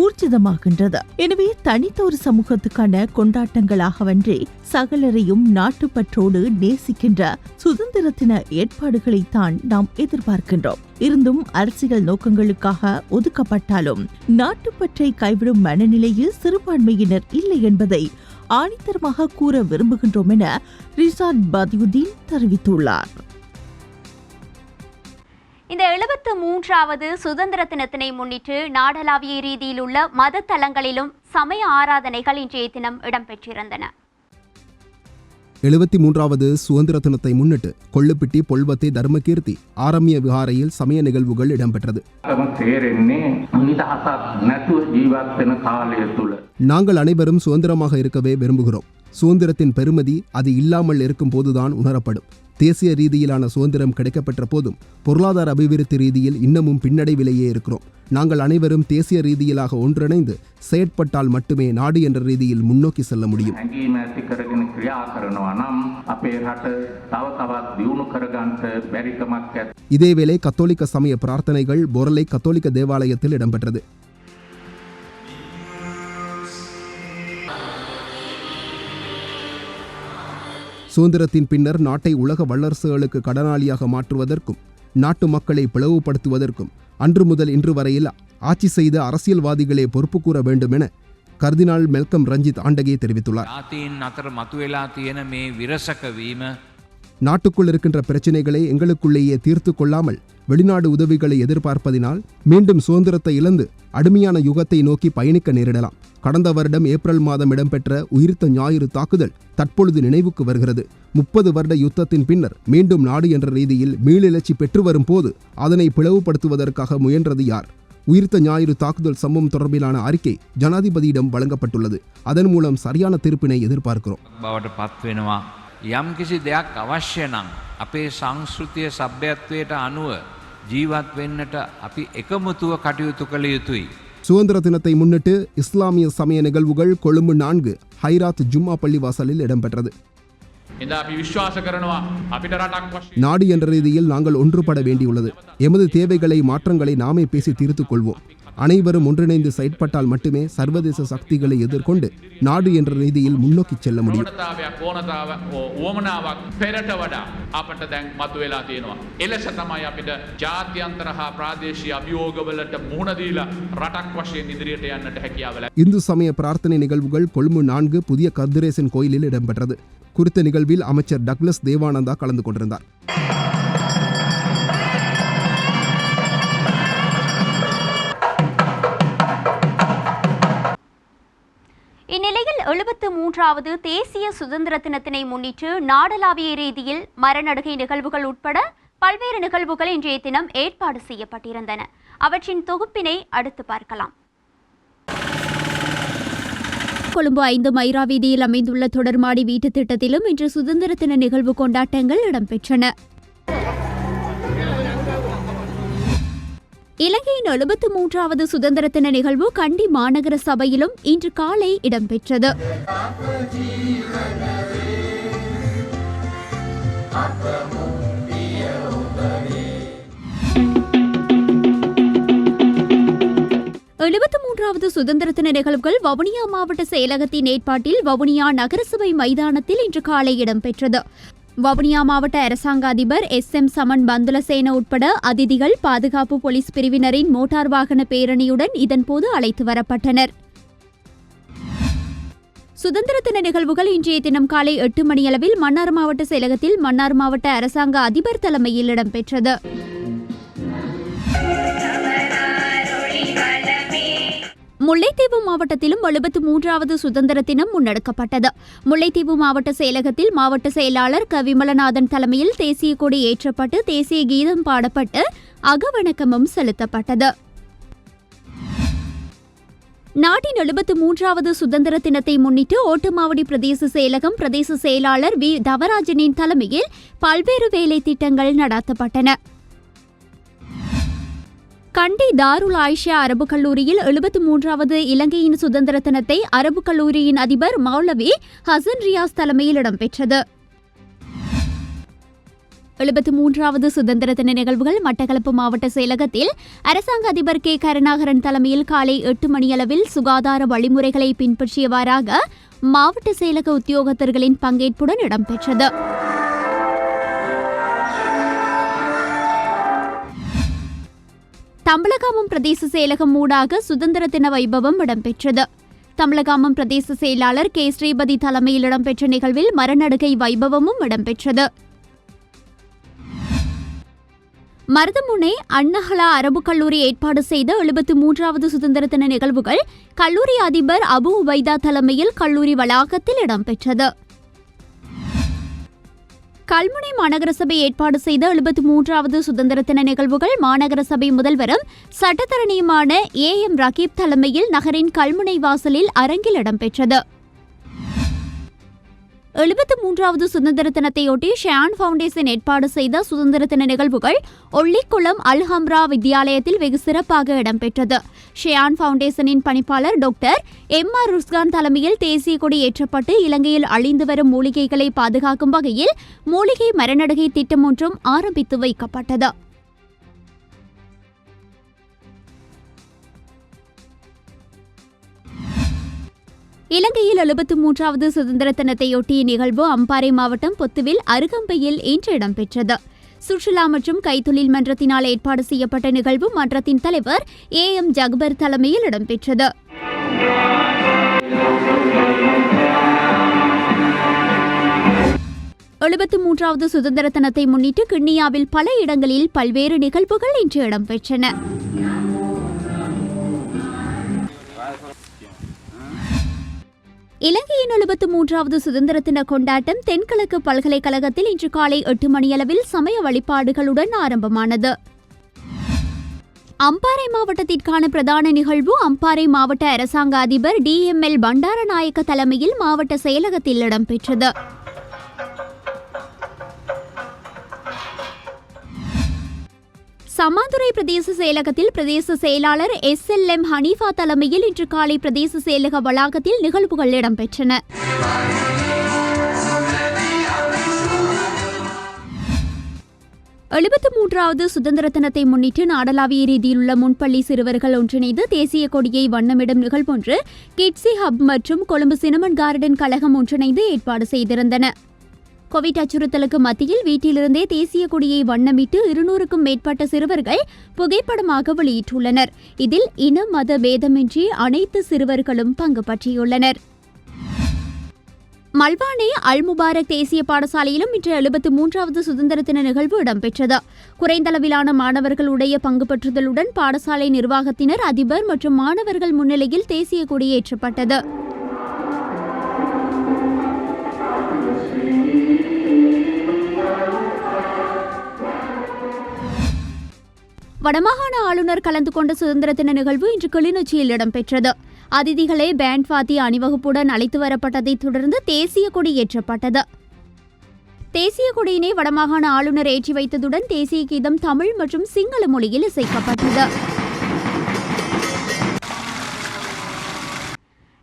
ஊர்ஜிதமாகின்றது. எனவே தனித்த ஒரு சமூகத்துக்கான கொண்டாட்டங்களாகவன்றி சகலரையும் நாட்டுப்பற்றோடு நேசிக்கின்ற சுதந்திர தின ஏற்பாடுகளைத்தான் நாம் எதிர்பார்க்கின்றோம். இருந்தும் அரசியல் நோக்கங்களுக்காக ஒதுக்கப்பட்டாலும் நாட்டுப்பற்றை கைவிடும் மனநிலையில் சிறுபான்மையினர் இல்லை என்பதை ஆணித்தரமாக கூற விரும்புகின்றோம் என ரிசாத் பதியுதீன் தெரிவித்துள்ளார். இந்த 73வது சுதந்திர தினத்தினை முன்னிட்டு நாடளாவிய ரீதியில் உள்ள மத தலங்களிலும் சமய ஆராதனைகள் இன்றைய தினம் இடம்பெற்றிருந்தன. 73வது சுதந்திர தினத்தை முன்னிட்டு கொள்ளுப்பிட்டி பொல்வத்தை தர்மகீர்த்தி ஆரம்பிய விகாரையில் சமய நிகழ்வுகள் இடம்பெற்றது. நாங்கள் அனைவரும் சுதந்திரமாக இருக்கவே விரும்புகிறோம். சுதந்திரத்தின் பெருமதி அது இல்லாமல் இருக்கும் போதுதான் உணரப்படும். தேசிய ரீதியிலான சுதந்திரம் கிடைக்கப்பெற்ற போதும் பொருளாதார அபிவிருத்தி ரீதியில் இன்னமும் பின்னடைவிலேயே இருக்கிறோம். நாங்கள் அனைவரும் தேசிய ரீதியிலாக ஒன்றிணைந்து செயற்பட்டால் மட்டுமே நாடு என்ற ரீதியில் முன்னோக்கி செல்ல முடியும். இதேவேளை கத்தோலிக்க சமய பிரார்த்தனைகள் பொரலை கத்தோலிக்க தேவாலயத்தில் இடம்பெற்றது. சுதந்திரத்தின் பின்னர் நாட்டை உலக வல்லரசுகளுக்கு கடனாளியாக மாற்றுவதற்கும் நாட்டு மக்களை பிளவுபடுத்துவதற்கும் அன்று முதல் இன்று வரையில் ஆட்சி செய்த அரசியல்வாதிகளே பொறுப்பு கூற வேண்டும் என கர்தினால் மெல்கம் ரஞ்சித் ஆண்டகே தெரிவித்துள்ளார். நாட்டுக்குள் இருக்கின்ற பிரச்சினைகளை எங்களுக்குள்ளேயே தீர்த்து கொள்ளாமல் வெளிநாடு உதவிகளை எதிர்பார்ப்பதினால் மீண்டும் சுதந்திரத்தை இழந்து அடிமையான யுகத்தை நோக்கி பயணிக்க நேரிடலாம். கடந்த வருடம் ஏப்ரல் மாதம் இடம்பெற்ற உயிர்த்த ஞாயிறு தாக்குதல் தற்பொழுது நினைவுக்கு வருகிறது. 30 வருட யுத்தத்தின் பின்னர் மீண்டும் நாடு என்ற ரீதியில் மீளெழுச்சி பெற்று வரும் போது அதனை பிளவுபடுத்துவதற்காக முயன்றது யார்? உயிர்த்த ஞாயிறு தாக்குதல் சம்பவம் தொடர்பிலான அறிக்கை ஜனாதிபதியிடம் வழங்கப்பட்டுள்ளது. அதன் மூலம் சரியான தீர்ப்பினை எதிர்பார்க்கிறோம். යම් කිසි දෙයක් අවශ්‍ය නම් අපේ සංස්කෘතිය සભ્યත්වයට අනුව ජීවත් වෙන්නට අපි එකමුතුව කටයුතු කළ යුතුයි. சுதந்திர தினத்தை முன்னிட்டு இஸ்லாமிய சமய நிகழ்வுகள் கொழும்பு 4 ஹைராத் ஜும்மா பள்ளிவாசலில் இடம்பெற்றது. நாடு என்ற ரீதியில் நாங்கள் ஒன்றுபட வேண்டியுள்ளது. எமது தேவைகளை மாற்றங்களை நாமே பேசி தீர்த்துக் கொள்வோம். அனைவரும் ஒன்றிணைந்து செயற்பட்டால் மட்டுமே சர்வதேச சக்திகளை எதிர்கொண்டு நாடு என்ற ரீதியில் முன்னோக்கி செல்ல முடியும். இந்து சமய பிரார்த்தனை நிகழ்வுகள் கொழும்பு 4 புதிய கர்திரேசன் கோயிலில் இடம்பெற்றது. குறித்த நிகழ்வில் அமைச்சர் டக்ளஸ் தேவானந்தா கலந்து கொண்டிருந்தார். இந்நிலையில் 73வது தேசிய சுதந்திர தினத்தினை முன்னிட்டு நாடளாவிய ரீதியில் மரநடுகை நிகழ்வுகள் உட்பட பல்வேறு நிகழ்வுகள் இன்றைய தினம் ஏற்பாடு செய்யப்பட்டிருந்தன. அவற்றின் தொகுப்பினை அடுத்து பார்க்கலாம். கொழும்பு 5 மைரா வீதியில் அமைந்துள்ள தொடர்மாடி வீட்டு திட்டத்திலும் இன்று சுதந்திர தின நிகழ்வு கொண்டாட்டங்கள் இடம்பெற்றன. இலங்கையின் 73வது சுதந்திர தின நிகழ்வு கண்டி மாநகர சபையிலும் இன்று காலை இடம்பெற்றது. வது சுதந்திர தின நிகழ்வுகள் வவுனியா மாவட்ட செயலகத்தின் ஏற்பாட்டில் வவுனியா நகரசபை மைதானத்தில் இன்று காலை இடம்பெற்றது. வவுனியா மாவட்ட அரசாங்க அதிபர் SM சமன் பந்துலசேன உட்பட அதிதிகள் பாதுகாப்பு போலீஸ் பிரிவினரின் மோட்டார் வாகன பேரணியுடன் இதன்போது அழைத்து வரப்பட்டனர். சுதந்திர தின நிகழ்வுகள் இன்றைய தினம் காலை 8 மணியளவில் மன்னார் மாவட்ட செயலகத்தில் மன்னார் மாவட்ட அரசாங்க அதிபர் தலைமையில் இடம்பெற்றது. முல்லைத்தீவு மாவட்டத்திலும் 73வது சுதந்திர தினம் முன்னெடுக்கப்பட்டது. முல்லைத்தீவு மாவட்ட செயலகத்தில் மாவட்ட செயலாளர் க விமலநாதன் தலைமையில் தேசிய கொடி ஏற்றப்பட்டு தேசிய கீதம் பாடப்பட்டு அகவணக்கமும் செலுத்தப்பட்டது. நாட்டின் 73வது சுதந்திர தினத்தை முன்னிட்டு ஓட்டுமாவடி பிரதேச செயலகம் பிரதேச செயலாளர் வி தவராஜனின் தலைமையில் பல்வேறு வேலை திட்டங்கள் நடத்தப்பட்டன. கண்டி தாருல் ஆயிஷா அரபு கல்லூரியில் 73வது இலங்கையின் சுதந்திர தினத்தை அரபு கல்லூரியின் அதிபர் மௌலவி ஹசன் ரியாஸ் தலைமையில் இடம்பெற்றது. 73வது சுதந்திர தின நிகழ்வுகள் மட்டக்களப்பு மாவட்ட செயலகத்தில் அரசாங்க அதிபர் கே கருணாகரன் தலைமையில் காலை 8 மணியளவில் சுகாதார வழிமுறைகளை பின்பற்றியவாறாக மாவட்ட செயலக உத்தியோகத்தர்களின் பங்கேற்புடன் இடம்பெற்றது. தம்பலகாமம் பிரதேச செயலகம் ஊடாக சுதந்திர தின வைபவம் இடம்பெற்றது. தம்பலகாமம் பிரதேச செயலாளர் கே ஸ்ரீபதி தலைமையில் இடம்பெற்ற நிகழ்வில் மரநடுகை வைபவமும் இடம்பெற்றது. மருதமுனை அன்னஹலா அரபு கல்லூரி ஏற்பாடு செய்த 73வது சுதந்திர தின நிகழ்வுகள் கல்லூரி அதிபர் அபு உபைதா தலைமையில் கல்லூரி வளாகத்தில் இடம்பெற்றது. கல்முனை மாநகர சபை ஏற்பாடு செய்த 73வது சுதந்திர தின நிகழ்வுகள் மாநகர சபை முதல்வரும் சட்டத்தரணியுமான AM ரகீப் தலைமையில் நகரின் கல்முனை வாசலில் அரங்கில் இடம்பெற்றது. 73வது சுதந்திர தினத்தையொட்டி ஷியான் ஃபவுண்டேஷன் ஏற்பாடு செய்த சுதந்திர தின நிகழ்வுகள் ஒல்லிக்குளம் அல் ஹம்ரா வித்தியாலயத்தில் வெகு சிறப்பாக இடம்பெற்றது. ஷியான் ஃபவுண்டேஷனின் பணிப்பாளர் டாக்டர் MR ருஸ்கான் தலைமையில் தேசிய கொடி ஏற்றப்பட்டு இலங்கையில் அழிந்து வரும் மூலிகைகளை பாதுகாக்கும் வகையில் மூலிகை மரநடுகை திட்டம் ஒன்றும் ஆரம்பித்து வைக்கப்பட்டது. இலங்கையில் 73வது சுதந்திர தினத்தையொட்டிய நிகழ்வு அம்பாறை மாவட்டம் பொத்துவில் அருகம்பையில் இன்று இடம்பெற்றது. சுற்றுலா மற்றும் கைத்தொழில் மன்றத்தினால் ஏற்பாடு செய்யப்பட்ட நிகழ்வு மன்றத்தின் தலைவர் AM ஜக்பர் தலைமையில் இடம்பெற்றது. எழுபத்து சுதந்திர தினத்தை முன்னிட்டு கிண்ணியாவில் பல இடங்களில் பல்வேறு நிகழ்வுகள் இன்று இடம்பெற்றன. இலங்கையின் 73வது சுதந்திர தின கொண்டாட்டம் தென்கிழக்கு பல்கலைக்கழகத்தில் இன்று காலை 8 மணியளவில் சமய வழிபாடுகளுடன் ஆரம்பமானது. அம்பாறை மாவட்டத்திற்கான பிரதான நிகழ்வு அம்பாறை மாவட்ட அரசாங்க அதிபர் DML பண்டாரநாயக்க தலைமையில் மாவட்ட செயலகத்தில் இடம்பெற்றது. சமாந்துறை பிரதேச செயலகத்தில் பிரதேச செயலாளர் SLM ஹனீஃபா தலைமையில் இன்று காலை பிரதேச செயலக வளாகத்தில் நிகழ்வுகள் இடம்பெற்றன. எழுபத்து சுதந்திர தினத்தை முன்னிட்டு நாடளாவிய ரீதியில் உள்ள முன்பள்ளி சிறுவர்கள் ஒன்றிணைந்து தேசிய கொடியை வண்ணமிடும் நிகழ்வொன்று கிட்ஸி ஹப் மற்றும் கொழும்பு சினமன் கார்டன் கழகம் ஒன்றிணைந்து ஏற்பாடு செய்திருந்தன. கோவிட் அச்சுறுத்தலுக்கு மத்தியில் வீட்டிலிருந்தே தேசிய கொடியை வண்ணமிட்டு 200க்கும் மேற்பட்ட சிறுவர்கள் புகைப்படமாக வெளியிட்டுள்ளனர். இதில் இன மத பேதமின்றி அனைத்து சிறுவர்களும் பங்கு பற்றியுள்ளனர். மல்வானே அல் முபாரக் தேசிய பாடசாலையிலும் இன்று 73வது சுதந்திர தின நிகழ்வு இடம்பெற்றது. குறைந்தளவிலான மாணவர்களுடைய பங்கு பெற்றுதலுடன் பாடசாலை நிர்வாகத்தினர், அதிபர் மற்றும் மாணவர்கள் முன்னிலையில் தேசிய கொடியேற்றப்பட்டது. வடமாகாண ஆளுநர் கலந்து கொண்ட சுதந்திர தின நிகழ்வு இன்று கிளிநொச்சியில் இடம்பெற்றது. அதிதிகளை பேண்ட் வாத்திய அணிவகுப்புடன் அழைத்து வரப்பட்டதைத் தொடர்ந்து தேசிய கொடி ஏற்றப்பட்டது. தேசிய கொடியினை வடமாகாண ஆளுநர் ஏற்றி வைத்ததுடன் தேசிய கீதம் தமிழ் மற்றும் சிங்கள மொழியில் இசைக்கப்பட்டது.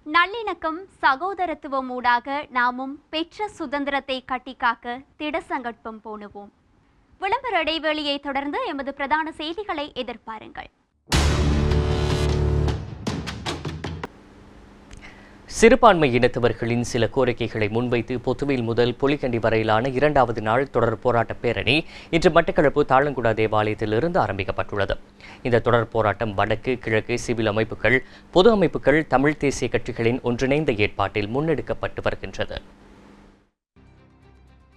நல்லிணக்கம் சகோதரத்துவம் ஊடாக நாமும் பெற்ற சுதந்திரத்தை கட்டிக்காக்க திடசங்கற்பம் பூணுவோம். விளம்பர இடைவேளையை தொடர்ந்து எமது பிரதான செய்திகளை எதிர்பாருங்கள். சிறுபான்மை இனத்தவர்களின் சில கோரிக்கைகளை முன்வைத்து பொத்துவில் முதல் பொலிகண்டி வரையிலான 2வது நாள் தொடர் போராட்ட பேரணி இன்று மட்டக்களப்பு தாளங்குடா தேவாலயத்திலிருந்து ஆரம்பிக்கப்பட்டுள்ளது. இந்த தொடர் போராட்டம் வடக்கு, கிழக்கு சிவில் அமைப்புகள், பொது அமைப்புகள், தமிழ் தேசிய கட்சிகளின் ஒன்றிணைந்த ஏற்பாட்டில் முன்னெடுக்கப்பட்டு வருகின்றது.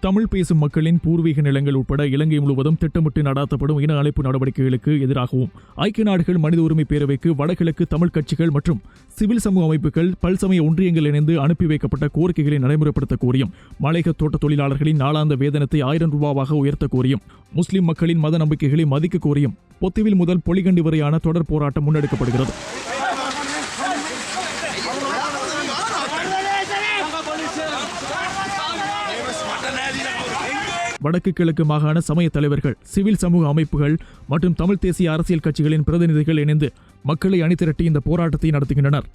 தமிழ் பேசும் மக்களின் பூர்வீக நிலங்கள் உட்பட இலங்கை முழுவதும் திட்டமிட்டு நடாத்தப்படும் இன அழைப்பு நடவடிக்கைகளுக்கு எதிராகவும் ஐக்கிய நாடுகள் மனித உரிமை பேரவைக்கு வடகிழக்கு தமிழ் கட்சிகள் மற்றும் சிவில் சமூக அமைப்புகள் பல்சமய ஒன்றியங்கள் இணைந்து அனுப்பி வைக்கப்பட்ட கோரிக்கைகளை நடைமுறைப்படுத்த கோரியும் மலையக தோட்ட தொழிலாளர்களின் நாளாந்த வேதனத்தை 1000 ரூபாவாக உயர்த்த கோரியும் முஸ்லிம் மக்களின் மத நம்பிக்கைகளை மதிக்க கோரியும் பொத்துவில் முதல் பொலிகண்டி வரையான தொடர் போராட்டம் முன்னெடுக்கப்படுகிறது. வடக்கு கிழக்கு மாகாண சமய தலைவர்கள், சிவில் சமூக அமைப்புகள் மற்றும் தமிழ் தேசிய அரசியல் கட்சிகளின் பிரதிநிதிகள் இணைந்து மக்களை அணிதிரட்டி இந்த போராட்டத்தை நடத்துகின்றனர்.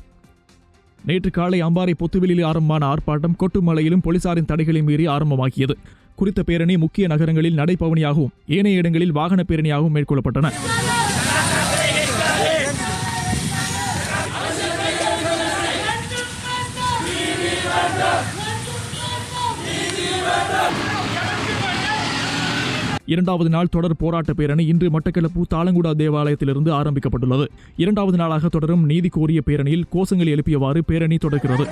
நேற்று காலை அம்பாறை பொத்துவிலில் ஆரம்பமான ஆர்ப்பாட்டம் கொட்டுமலையிலும் போலீசாரின் தடைகளை மீறி ஆரம்பமாகியது. குறித்த பேரணி முக்கிய நகரங்களில் நடைபவனியாகவும் ஏனைய இடங்களில் வாகன பேரணியாகவும் மேற்கொள்ளப்பட்டன. இரண்டாவது நாள் தொடர் போராட்ட பேரணி இன்று மட்டக்களப்பு தாளங்குடா தேவாலயத்திலிருந்து ஆரம்பிக்கப்பட்டுள்ளது. இரண்டாவது நாளாக தொடரும் நீதி கோரிய பேரணியில் கோஷங்கள் எழுப்பியவாறு பேரணி தொடர்கிறது.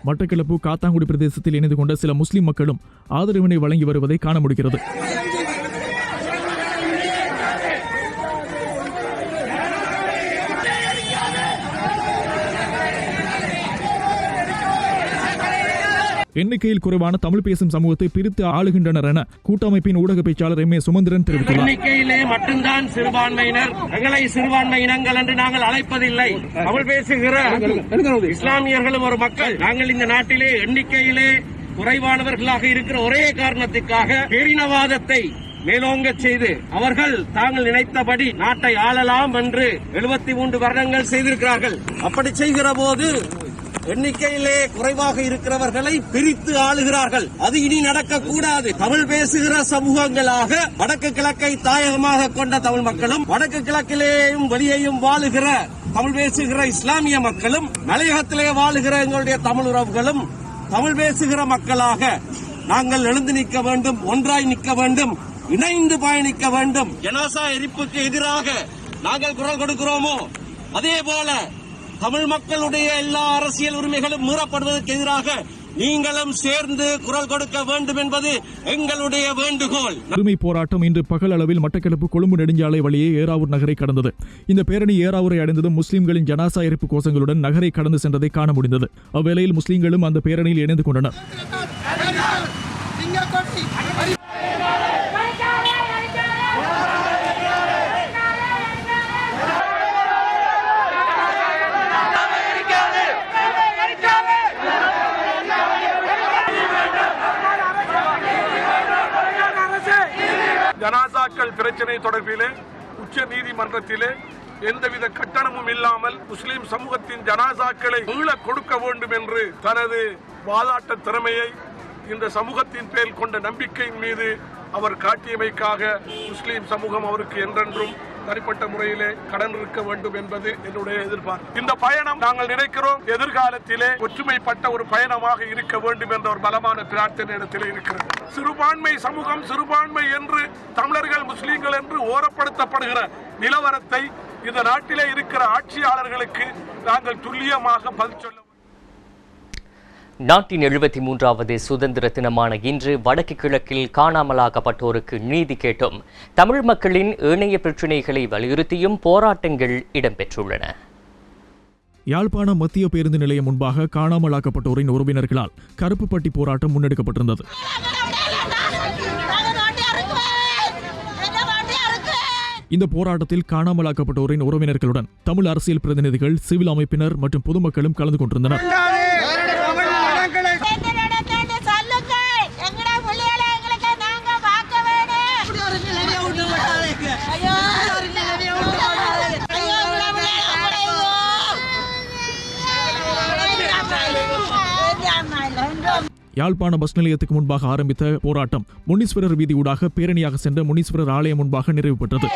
மட்டக்களப்பு காத்தாங்குடி பிரதேசத்தில் இணைந்து கொண்ட சில முஸ்லிம் மக்களும் ஆதரவினை வழங்கி வருவதை காண முடிகிறது. எண்ணிக்கையில் குறைவான தமிழ் பேசும் சமூகத்தை பிரித்து ஆளுகின்றனர் என கூட்டமைப்பின் ஊடக பேச்சாளர் எம்.ஏ. சுமந்திரன் தெரிவித்துள்ளார். எண்ணிக்கையிலே மட்டும்தான் சிறுபான்மையினர், எங்களை சிறுபான்மை இனங்கள் என்று நாங்கள் அழைப்பதில்லை. தமிழ் பேசுகிற இஸ்லாமியர்களும் ஒரு மக்கள். நாங்கள் இந்த நாட்டிலே எண்ணிக்கையிலே குறைவானவர்களாக இருக்கிற ஒரே காரணத்திற்காக பேரினவாதத்தை மேலோங்க செய்து அவர்கள் தாங்கள் நினைத்தபடி நாட்டை ஆளலாம் என்று 73 வருடங்கள் செய்திருக்கிறார்கள். அப்படி செய்கிற போது எண்ணிக்கையிலே குறைவாக இருக்கிறவர்களை பிரித்து ஆளுகிறார்கள். அது இனி நடக்கக்கூடாது. தமிழ் பேசுகிற சமூகங்களாக வடக்கு கிழக்கை தாயகமாக கொண்ட தமிழ் மக்களும், வடக்கு கிழக்கிலேயும் வெளியேயும் வாழுகிற தமிழ் பேசுகிற இஸ்லாமிய மக்களும், மலையகத்திலே வாழுகிற எங்களுடைய தமிழ் உறவுகளும் தமிழ் பேசுகிற மக்களாக நாங்கள் எழுந்து நிற்க வேண்டும், ஒன்றாய் நிற்க வேண்டும், இணைந்து பயணிக்க வேண்டும். ஜனாசா எரிப்புக்கு எதிராக நாங்கள் குரல் கொடுக்கிறோமோ அதே போல தமிழ் மக்களுடைய எல்லா அரசியல் உரிமைகளும் மீறப்படுவதற்கு எதிராக நீங்களும் சேர்ந்து குரல் கொடுக்க வேண்டும் என்பது எங்களுடைய வேண்டுகோள். உரிமை போராட்டம் இன்று பகல் அளவில் மட்டக்களப்பு கொழும்பு நெடுஞ்சாலை வழியே ஏறாவூர் நகரை கடந்தது. இந்த பேரணி ஏறாவூரை அடைந்ததும் முஸ்லிம்களின் ஜனாசா எரிப்பு கோஷங்களுடன் நகரை கடந்து சென்றதை காண முடிந்தது. அவ்வேளையில் முஸ்லிம்களும் அந்த பேரணியில் இணைந்து கொண்டனர். ஜனாசாக்கள் பிரச்சனை தொடர்பிலே உச்ச நீதிமன்றத்திலே எந்தவித கட்டணமும் இல்லாமல் முஸ்லிம் சமூகத்தின் ஜனாசாக்களை மீள கொடுக்க வேண்டும் என்று தனது வாதாட்ட திறமையை இந்த சமூகத்தின் பேர் கொண்ட நம்பிக்கையின் மீது அவர் காட்டியமைக்காக முஸ்லிம் சமூகம் அவருக்கு என்றென்றும் தனிப்பட்ட முறையிலே கடன் இருக்க வேண்டும் என்பது என்னுடைய எதிர்பார்ப்பு. இந்த பயணம் நாங்கள் நினைக்கிறோம் எதிர்காலத்திலே ஒற்றுமைப்பட்ட ஒரு பயணமாக இருக்க வேண்டும் என்ற ஒரு பலமான பிரார்த்தனை இடத்திலே இருக்கிறது. சிறுபான்மை சமூகம், சிறுபான்மை என்று தமிழர்கள் முஸ்லீம்கள் என்று ஓரப்படுத்தப்படுகிற நிலவரத்தை இந்த நாட்டிலே இருக்கிற ஆட்சியாளர்களுக்கு நாங்கள் துல்லியமாக பதில் சொல்ல. நாட்டின் 73வது சுதந்திர தினமான இன்று வடக்கு கிழக்கில் காணாமலாக்கப்பட்டோருக்கு நீதி கேட்டும் தமிழ் மக்களின் ஏனைய பிரச்சினைகளை வலியுறுத்தியும் போராட்டங்கள் இடம்பெற்றுள்ளன. யாழ்ப்பாணம் மத்திய பேருந்து நிலையம் முன்பாக காணாமலாக்கப்பட்டோரின் உறவினர்களால் கருப்பு பட்டி போராட்டம் முன்னெடுக்கப்பட்டிருந்தது. இந்த போராட்டத்தில் காணாமலாக்கப்பட்டோரின் உறவினர்களுடன் தமிழ் அரசியல் பிரதிநிதிகள், சிவில் அமைப்பினர் மற்றும் பொதுமக்களும் கலந்து கொண்டிருந்தனர். யாழ்ப்பாண பஸ் நிலையத்துக்கு முன்பாக ஆரம்பித்த போராட்டம் முனீஸ்வரர் வீதி ஊடாக பேரணியாக சென்ற முனீஸ்வரர் ஆலயம் முன்பாக நிறைவு பெற்றது.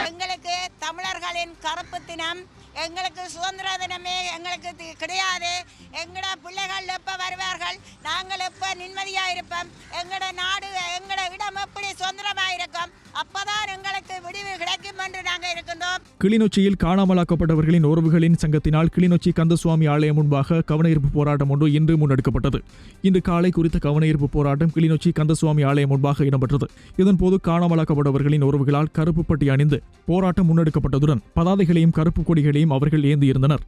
எங்களுக்கு தமிழர்களின் கருப்பு தினம், எங்களுக்கு சுதந்திர தினமே எங்களுக்கு கிடையாது. எங்கட பிள்ளைகள் எப்ப வருவார்கள், நாங்கள் எப்ப நிம்மதியா இருப்போம், எங்கட நாடு எங்கட இடம் எப்படி சுதந்திரமா இருக்கும், அப்பதான் எங்களுக்கு விடிவு கிடைக்கும் என்று நாங்கள் இருக்கின்றோம். கிளிநொச்சியில் காணாமலாக்கப்பட்டவர்களின் உறவுகளின் சங்கத்தினால் கிளிநொச்சி கந்தசுவாமி ஆலயம் முன்பாக கவனஈர்ப்பு போராட்டம் ஒன்று இன்று முன்னெடுக்கப்பட்டது. இன்று காலை குறித்த கவனஈர்ப்பு போராட்டம் கிளிநொச்சி கந்தசுவாமி ஆலயம் முன்பாக இடம்பெற்றது. இதன்போது காணாமலாக்கப்பட்டவர்களின் உறவுகளால் கருப்பு பட்டி அணிந்து போராட்டம் முன்னெடுக்கப்பட்டதுடன் பதாதைகளையும் கருப்பு கொடிகளையும் அவர்கள் ஏந்தியிருந்தனர்.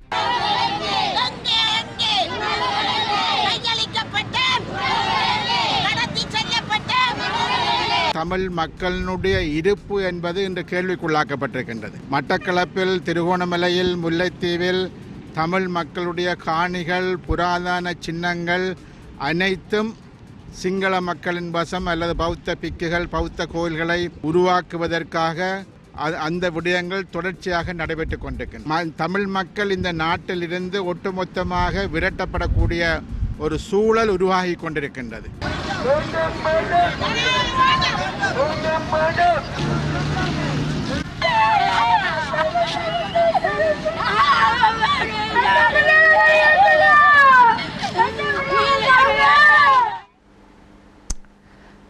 தமிழ் மக்களினுடைய இருப்பு என்பது இன்று கேள்விக்குள்ளாக்கப்பட்டிருக்கின்றது. மட்டக்களப்பில், திருகோணமலையில், முல்லைத்தீவில் தமிழ் மக்களுடைய காணிகள், புராதன சின்னங்கள் அனைத்தும் சிங்கள மக்களின் வசம் அல்லது பௌத்த பிக்குகள், பௌத்த கோயில்களை உருவாக்குவதற்காக அந்த விடயங்கள் தொடர்ச்சியாக நடைபெற்று கொண்டிருக்கின்றன. தமிழ் மக்கள் இந்த நாட்டில் இருந்து ஒட்டுமொத்தமாக விரட்டப்படக்கூடிய ஒரு சூழல் உருவாகி கொண்டிருக்கின்றது.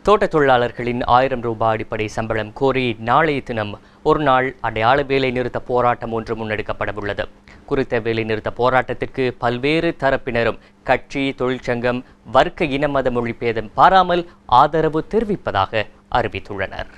தோட்ட தொழிலாளர்களின் 1000 ரூபாய் அடிப்படை சம்பளம் கோரி நாளைய தினம் ஒரு நாள் அடையாள வேலை நிறுத்த போராட்டம் ஒன்று முன்னெடுக்கப்படவுள்ளது. குறித்த வேலை நிறுத்த போராட்டத்திற்கு பல்வேறு தரப்பினரும் கட்சி, தொழிற்சங்கம், வர்க்க இன மத மொழி பேதம் பாராமல் ஆதரவு தெரிவிப்பதாக அறிவித்துள்ளனர்.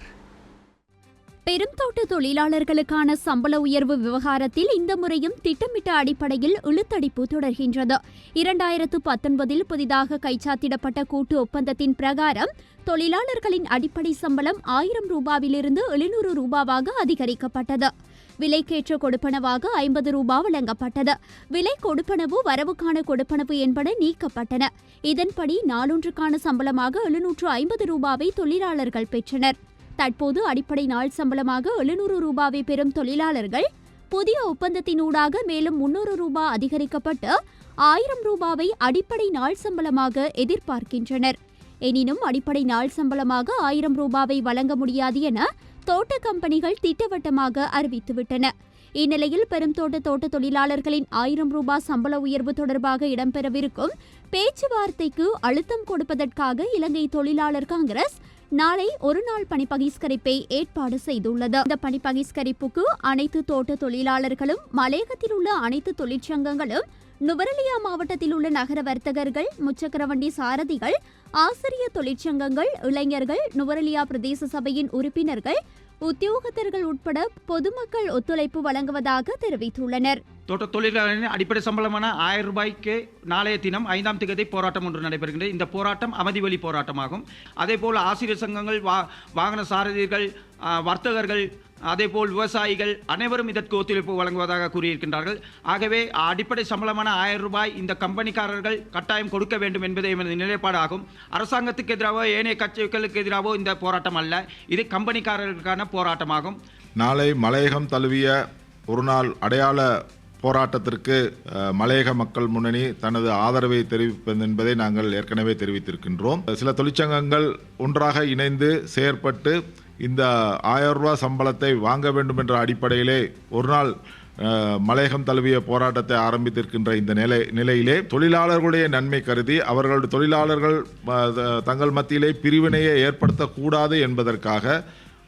பெருந்தோட்ட தொழிலாளர்களுக்கான சம்பள உயர்வு விவகாரத்தில் இந்த முறையும் திட்டமிட்ட அடிப்படையில் இழுத்தடிப்பு தொடர்கின்றது. 2019 புதிதாக கைச்சாத்திடப்பட்ட கூட்டு ஒப்பந்தத்தின் பிரகாரம் தொழிலாளர்களின் அடிப்படை சம்பளம் 1000 ரூபாவிலிருந்து 700 ரூபாவாக அதிகரிக்கப்பட்டது. விலைக்கேற்ற கொடுப்பனவாக 50 ரூபாய் வழங்கப்பட்டது. விலை கொடுப்பனவு, வரவுக்கான கொடுப்பனவு என்பன நீக்கப்பட்டன. இதன்படி நாளொன்றுக்கான சம்பளமாக 750 ரூபாவை தொழிலாளர்கள் பெற்றனர். தற்போது அடிப்படை நாள் சம்பளமாக 700 ரூபாவை பெறும் தொழிலாளர்கள் புதிய ஒப்பந்தத்தினூடாக மேலும் 300 ரூபாய் அதிகரிக்கப்பட்டு 1000 ரூபாவை அடிப்படை நாள் சம்பளமாக எதிர்பார்க்கின்றனர். எனினும் அடிப்படை நாள் சம்பளமாக 1000 ரூபாவை வழங்க முடியாது என தோட்ட கம்பெனிகள் திட்டவட்டமாக அறிவித்துவிட்டன. இந்நிலையில் பெருந்தோட்ட தோட்ட தொழிலாளர்களின் 1000 ரூபாய் சம்பள உயர்வு தொடர்பாக இடம்பெறவிருக்கும் பேச்சுவார்த்தைக்கு அழுத்தம் கொடுப்பதற்காக இலங்கை தொழிலாளர் காங்கிரஸ் நாளை ஒரு நாள் பணி பகிஷ்கரிப்பை ஏற்பாடு செய்துள்ளது. இந்த பணி பகிஷ்கரிப்புக்கு அனைத்து தோட்ட தொழிலாளர்களும், மலையகத்தில் உள்ள அனைத்து தொழிற்சங்கங்களும், நுவரெலியா மாவட்டத்தில் உள்ள நகர வர்த்தகர்கள், முச்சக்கரவண்டி சாரதிகள், ஆசிரியர் தொழிற்சங்கங்கள், இளைஞர்கள், நுவரெலியா பிரதேச சபையின் உறுப்பினர்கள், உத்தியோகத்தர்கள் உட்பட பொதுமக்கள் ஒத்துழைப்பு வழங்குவதாக தெரிவித்துள்ளனர். தோட்ட தொழிலாளர்களின் அடிப்படை சம்பளமான 1000 ரூபாய்க்கு நாளைய தினம் 5ஆம் தேதி போராட்டம் ஒன்று நடைபெறுகின்றது. இந்த போராட்டம் அமைதிவழி போராட்டமாகும். அதேபோல் ஆசிரியர் சங்கங்கள், வாகன சாரதிகள், வர்த்தகர்கள், அதேபோல் விவசாயிகள் அனைவரும் இதற்கு ஒத்துழைப்பு வழங்குவதாக கூறியிருக்கின்றார்கள். ஆகவே அடிப்படை சம்பளமான 1000 ரூபாய் இந்த கம்பெனிக்காரர்கள் கட்டாயம் கொடுக்க வேண்டும் என்பதே எமது நிலைப்பாடாகும். அரசாங்கத்துக்கு எதிராக, ஏனைய கட்சிகளுக்கு எதிராக இந்த போராட்டம் அல்ல, இது கம்பெனிக்காரர்களுக்கான போராட்டமாகும். நாளை மலையகம் தழுவிய ஒரு நாள் அடையாள போராட்டத்திற்கு மலையக மக்கள் முன்னணி தனது ஆதரவை தெரிவிப்பது என்பதை நாங்கள் ஏற்கனவே தெரிவித்திருக்கின்றோம். சில தொழிற்சங்கங்கள் ஒன்றாக இணைந்து செயற்பட்டு இந்த 1000 ரூபாய் சம்பளத்தை வாங்க வேண்டும் என்ற அடிப்படையிலே ஒரு நாள் மலையகம் தழுவிய போராட்டத்தை ஆரம்பித்திருக்கின்ற இந்த நிலையிலே தொழிலாளர்களுடைய நன்மை கருதி அவர்களுடைய தொழிலாளர்கள் தங்கள் மத்தியிலே பிரிவினையை ஏற்படுத்தக்கூடாது என்பதற்காக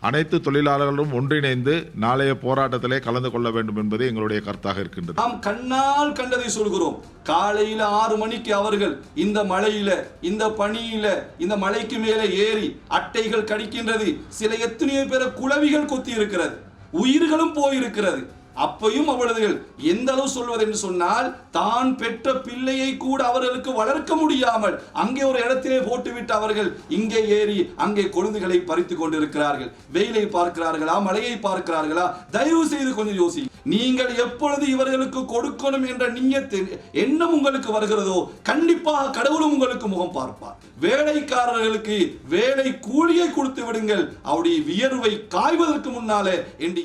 அனைத்து தொழிலாளர்களும் ஒன்றிணைந்து நாளைய போராட்டத்திலே கலந்து கொள்ள வேண்டும் என்பது எங்களுடைய கருத்தாக இருக்கின்றது. நாம் கண்ணால் கண்டதை சொல்கிறோம். காலையில 6 மணிக்கு அவர்கள் இந்த மழையில, இந்த பனியில, இந்த மலைக்கு மேலே ஏறி அட்டைகள் கடிக்கின்றது. சில எத்தனையோ பேர குளவிகள் கொத்தி இருக்கிறது, உயிர்களும் போயிருக்கிறது. அப்பையும் அவர்கள் எந்த அளவு சொல்வது என்று சொன்னால், தான் பெற்ற பிள்ளையை கூட அவர்களுக்கு வளர்க்க முடியாமல் அங்கே ஒரு இடத்திலே போட்டுவிட்டு அவர்கள் இங்கே ஏறி அங்கே கொழுந்துகளை பறித்துக் கொண்டிருக்கிறார்கள். வெயிலை பார்க்கிறார்களா, மழையை பார்க்கிறார்களா? தயவு செய்து கொஞ்சம் யோசி. நீங்கள் எப்பொழுது இவர்களுக்கு கொடுக்கணும் என்ற நியத்தின் எண்ணம் உங்களுக்கு வருகிறதோ கண்டிப்பாக கடவுளும் உங்களுக்கு முகம் பார்ப்பார். வேலைக்காரர்களுக்கு வேலை கூலியை கொடுத்து விடுங்கள், அவருடைய வியர்வை காய்வதற்கு முன்னாலே என்று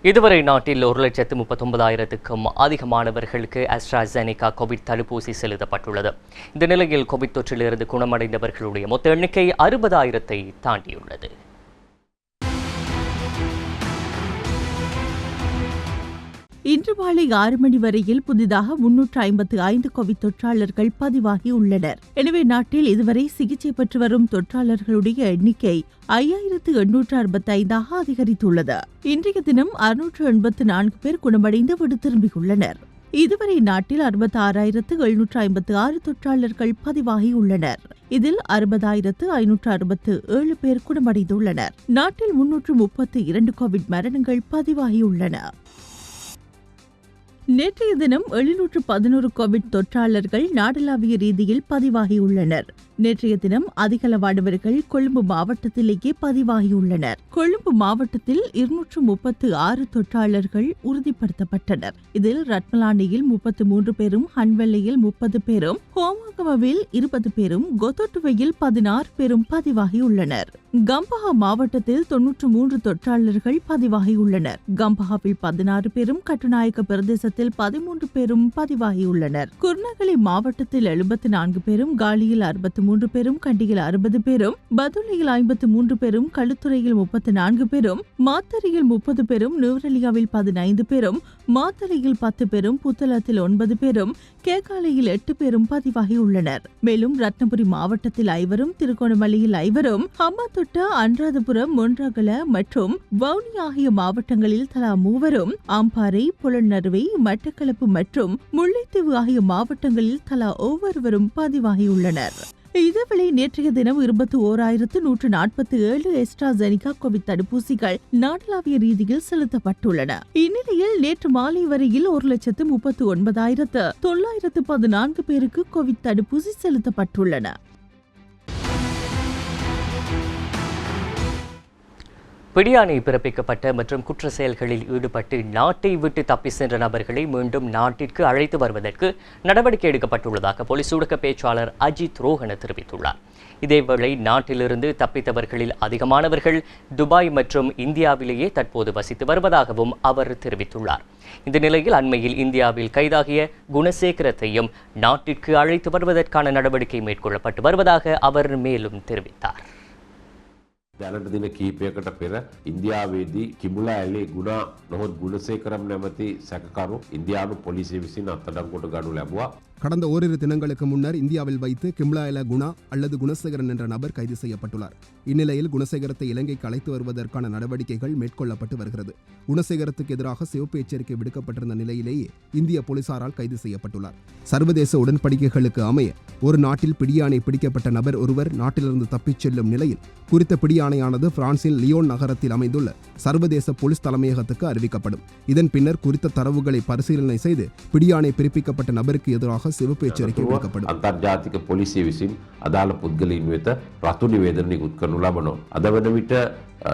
இதுவரை நாட்டில் 1,39,000க்கும் அதிகமானவர்களுக்கு அஸ்ட்ராசெனிகா கோவிட் தடுப்பூசி செலுத்தப்பட்டுள்ளது. இந்த நிலையில் கோவிட் தொற்றிலிருந்து குணமடைந்தவர்களுடைய மொத்த எண்ணிக்கை 60,000ஐ தாண்டியுள்ளது. இன்று மாலை 6 மணி வரையில் புதிதாக 355 கோவிட் தொற்றாளர்கள் பதிவாகியுள்ளனர். எனவே நாட்டில் இதுவரை சிகிச்சை பெற்று வரும் தொற்றாளர்களுடைய எண்ணிக்கை 5865 அதிகரித்துள்ளது. இன்றைய தினம் 684 பேர் குணமடைந்து வீடு திரும்பியுள்ளனர். இதுவரை நாட்டில் 66,756 தொற்றாளர்கள் பதிவாகியுள்ளனர். இதில் 60,567 பேர் குணமடைந்துள்ளனர். நாட்டில் 332 கோவிட் மரணங்கள் பதிவாகியுள்ளன. நேற்றைய தினம் 711 கோவிட் தொற்றாளர்கள் நாடளாவிய ரீதியில் பதிவாகியுள்ளனர். நேற்றைய தினம் அதிகளவானவர்கள் கொழும்பு மாவட்டத்திலேயே பதிவாகியுள்ளனர். கொழும்பு மாவட்டத்தில் 236 தொற்றாளர்கள் உறுதிப்படுத்தப்பட்டனர். இதில் ரத்மலானியில் 33 பேரும், ஹன்வெல்லையில் 30 பேரும், ஹோமாகமவில் 20 பேரும், கொத்தோட்டுவையில் 16 பேரும் பதிவாகியுள்ளனர். கம்பஹா மாவட்டத்தில் 93 தொற்றாளர்கள் பதிவாகியுள்ளனர். கம்பஹாவில் 16 பேரும், கட்டுநாயக்க பிரதேசத்தில் 13 பேரும் பதிவாகியுள்ளனர். குர்நகலி மாவட்டத்தில் 74 பேரும், காலியில் 63 பேரும், கண்டியில் 60 பேரும், பதுளையில் 53 பேரும், களுத்துறையில் 34 பேரும், மாத்தறையில் 30 பேரும், நுவரெலியாவில் 15 பேரும், மாத்தறையில் 10 பேரும், புத்தளத்தில் 9 பேரும், கேகாலையில் 8 பேரும் பதிவாகியுள்ளனர். மேலும் ரத்னபுரி மாவட்டத்தில் 5, திருகோணமலையில் 5, ஹம்பாத்தோட்ட, அனுராதபுரம், மொன்றாகல மற்றும் வவுனி ஆகிய மாவட்டங்களில் தலா 3, அம்பாறை, புலனறுவை, மட்டக்களப்பு மற்றும் முல்லைத்தீவு ஆகிய மாவட்டங்களில் தலா ஒவ்வொருவரும் பதிவாகியுள்ளனர். இதேவேளை நேற்றைய தினம் 21,147 எஸ்ட்ராசெனிகா கோவிட் தடுப்பூசிகள் நாடளாவிய ரீதியில் செலுத்தப்பட்டுள்ளன. இந்நிலையில் நேற்று மாலை வரையில் 1,39,914 பேருக்கு கோவிட் தடுப்பூசி செலுத்தப்பட்டுள்ளன. பிடியாணை பிறப்பிக்கப்பட்ட மற்றும் குற்ற செயல்களில் ஈடுபட்டு நாட்டை விட்டு தப்பி சென்ற நபர்களை மீண்டும் நாட்டிற்கு அழைத்து வருவதற்கு நடவடிக்கை எடுக்கப்பட்டுள்ளதாக போலீஸ் ஊடக பேச்சாளர் அஜித் ரோஹன தெரிவித்துள்ளார். இதேவேளை நாட்டிலிருந்து தப்பித்தவர்களில் அதிகமானவர்கள் துபாய் மற்றும் இந்தியாவிலேயே தற்போது வசித்து வருவதாகவும் அவர் தெரிவித்துள்ளார். இந்த நிலையில் அண்மையில் இந்தியாவில் கைதாகிய குணசேகரத்தையும் நாட்டிற்கு அழைத்து வருவதற்கான நடவடிக்கை மேற்கொள்ளப்பட்டு வருவதாக அவர் மேலும் தெரிவித்தார். දැනට දින කීපයකට පෙර ඉන්දියාවේදී කිඹුලා ඇලේ ගුණා නොහොත් ගුණසේකරම් නැමැති සැකකරු ඉන්දියානු පොලිසිය විසින් අත්අඩංගුවට ගනු ලැබුවා. கடந்த ஓரிரு தினங்களுக்கு முன்னர் இந்தியாவில் வைத்து கிம்லாயல குணா அல்லது குணசேகரன் என்ற நபர் கைது செய்யப்பட்டுள்ளார். இந்நிலையில் குணசேகரத்தை இலங்கைக்கு அழைத்து வருவதற்கான நடவடிக்கைகள் மேற்கொள்ளப்பட்டு வருகிறது. குணசேகரத்துக்கு எதிராக சிவப்பு எச்சரிக்கை விடுக்கப்பட்டிருந்த நிலையிலேயே இந்திய போலீசாரால் கைது செய்யப்பட்டுள்ளார். சர்வதேச உடன்படிக்கைகளுக்கு அமைய ஒரு நாட்டில் பிடியாணை பிடிக்கப்பட்ட நபர் ஒருவர் நாட்டிலிருந்து தப்பிச் செல்லும் நிலையில் குறித்த பிடியாணையானது பிரான்சின் லியோன் நகரத்தில் அமைந்துள்ள சர்வதேச போலீஸ் தலைமையகத்துக்கு அறிவிக்கப்படும். இதன் பின்னர் குறித்த தரவுகளை பரிசீலனை செய்து பிடியாணை பிறப்பிக்கப்பட்ட நபருக்கு எதிராக සිවප එච්චරිකය විකපඩු අන්තර්ජාතික පොලිසිය විසින් අදාළ පුද්ගලයින් වෙත රතු නිවේදන නිකුත් කරනු ලබනවා. අද වන විට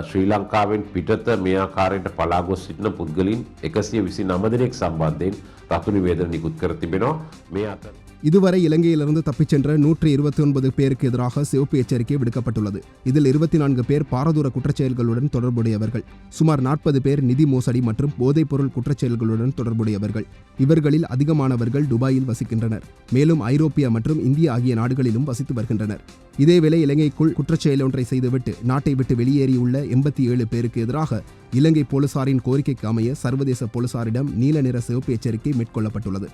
ශ්‍රී ලංකාවෙන් පිටත මේ ආකාරයට පලා ගොස් සිටින පුද්ගලයින් 129 දෙනෙක් සම්බන්ධයෙන් රතු නිවේදන නිකුත් කර තිබෙනවා. මේ අතර இதுவரை இலங்கையிலிருந்து தப்பிச் சென்ற 129 பேருக்கு எதிராக சிவப்பு எச்சரிக்கை விடுக்கப்பட்டுள்ளது. இதில் 24 பேர் பாரதூர குற்றச்செயல்களுடன் தொடர்புடையவர்கள், சுமார் 40 பேர் நிதி மோசடி மற்றும் போதைப்பொருள் குற்றச்செயல்களுடன் தொடர்புடையவர்கள். இவர்களில் அதிகமானவர்கள் துபாயில் வசிக்கின்றனர். மேலும் ஐரோப்பியா மற்றும் இந்தியா ஆகிய நாடுகளிலும் வசித்து வருகின்றனர். இதேவேளை இலங்கைக்குள் குற்றச்செயல் ஒன்றை செய்துவிட்டு நாட்டை விட்டு வெளியேறியுள்ள 87 பேருக்கு எதிராக இலங்கை போலீசாரின் கோரிக்கைக்கு அமைய சர்வதேச போலீசாரிடம் நீல நிற சிவப்பு எச்சரிக்கை மேற்கொள்ளப்பட்டுள்ளது.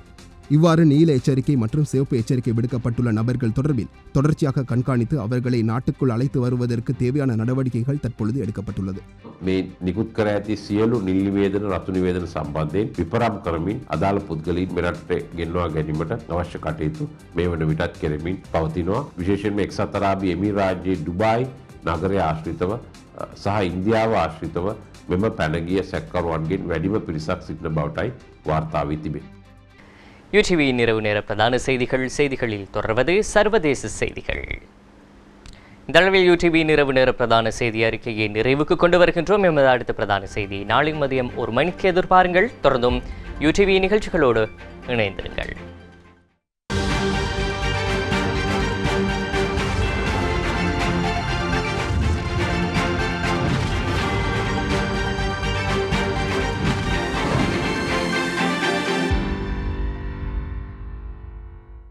இவ்வாறு நீல எச்சரிக்கை மற்றும் சிவப்பு எச்சரிக்கை விடுக்கப்பட்டுள்ள நபர்கள் தொடர்பில் தொடர்ச்சியாக கண்காணித்து அவர்களை நாட்டுக்குள் அழைத்து வருவதற்கு தேவையான நடவடிக்கைகள் தற்பொழுது எடுக்கப்பட்டுள்ளது. මේ නිකුත් කර ඇති සියලු නිල් නිවේදන රතු නිවේදන සම්බන්ධයෙන් විපරම් කරමින් අදාළ පුද්ගලයින් මෙරටට ගෙන්වා ගැනීමට අවශ්‍ය කටයුතු මේ වන විටත් කෙරෙමින් පවතිනවා. විශේෂයෙන්ම එක්සත් අරාබි එමිරාජ්‍යයේ ඩුබායි නගරය ආශ්‍රිතව සහ ඉන්දියාව ආශ්‍රිතව මෙම පැනගිය සැකකරුවන්ගෙන් වැඩිම පිරිසක් සිටින බවටයි වාර්තා වී තිබේ. யூடிவி இரவு நேர பிரதான செய்திகளில் தொடர்வது சர்வதேச செய்திகள். இந்த அளவில் யூடிவி இரவு நேர பிரதான செய்தி அறிக்கையை நிறைவுக்கு கொண்டு வருகின்றோம். எமது அடுத்த பிரதான செய்தி நாளை மதியம் 1 மணிக்கு எதிர்பாருங்கள். தொடர்ந்தும் யூடிவி நிகழ்ச்சிகளோடு இணைந்திருங்கள்.